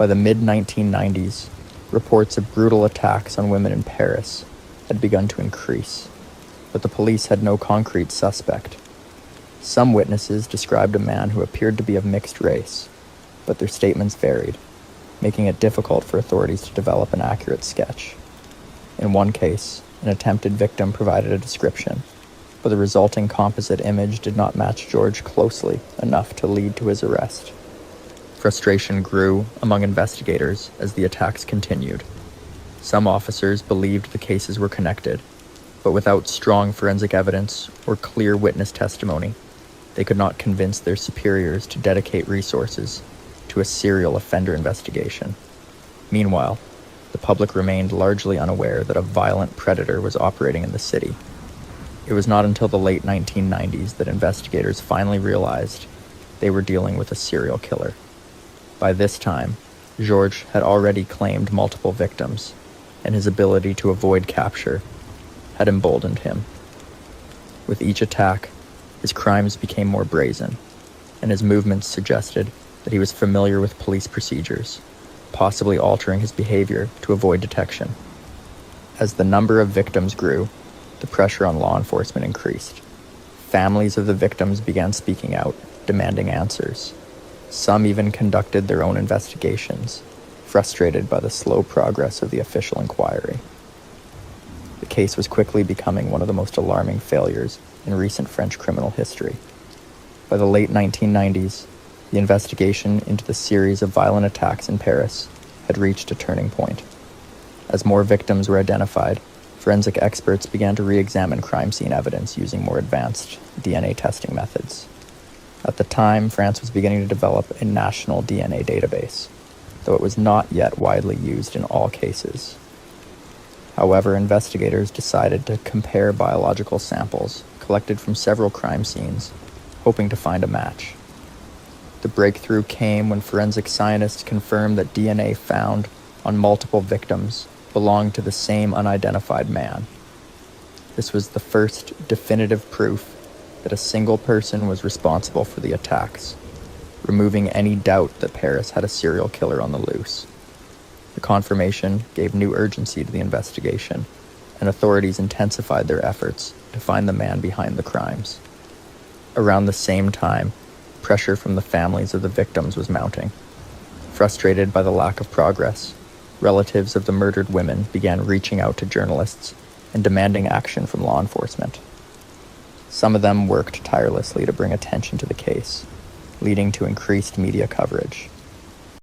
By the mid-1990s, reports of brutal attacks on women in Paris had begun to increase, but the police had no concrete suspect. Some witnesses described a man who appeared to be of mixed race, but their statements varied, making it difficult for authorities to develop an accurate sketch. In one case, an attempted victim provided a description, but the resulting composite image did not match George closely enough to lead to his arrest. Frustration grew among investigators as the attacks continued. Some officers believed the cases were connected, but without strong forensic evidence or clear witness testimony, they could not convince their superiors to dedicate resources to a serial offender investigation. Meanwhile, the public remained largely unaware that a violent predator was operating in the city. It was not until the late 1990s that investigators finally realized they were dealing with a serial killer. By this time, George had already claimed multiple victims, and his ability to avoid capture had emboldened him. With each attack, his crimes became more brazen, and his movements suggested that he was familiar with police procedures, possibly altering his behavior to avoid detection. As the number of victims grew, the pressure on law enforcement increased. Families of the victims began speaking out, demanding answers. Some even conducted their own investigations, frustrated by the slow progress of the official inquiry. The case was quickly becoming one of the most alarming failures in recent French criminal history. By the late 1990s, the investigation into the series of violent attacks in Paris had reached a turning point. As more victims were identified, forensic experts began to re-examine crime scene evidence using more advanced DNA testing methods. At the time, France was beginning to develop a national DNA database, though it was not yet widely used in all cases. However, investigators decided to compare biological samples collected from several crime scenes, hoping to find a match. The breakthrough came when forensic scientists confirmed that DNA found on multiple victims belonged to the same unidentified man. This was the first definitive proof that a single person was responsible for the attacks, removing any doubt that Paris had a serial killer on the loose. The confirmation gave new urgency to the investigation, and authorities intensified their efforts to find the man behind the crimes. Around the same time, pressure from the families of the victims was mounting. Frustrated by the lack of progress, relatives of the murdered women began reaching out to journalists and demanding action from law enforcement. Some of them worked tirelessly to bring attention to the case, leading to increased media coverage.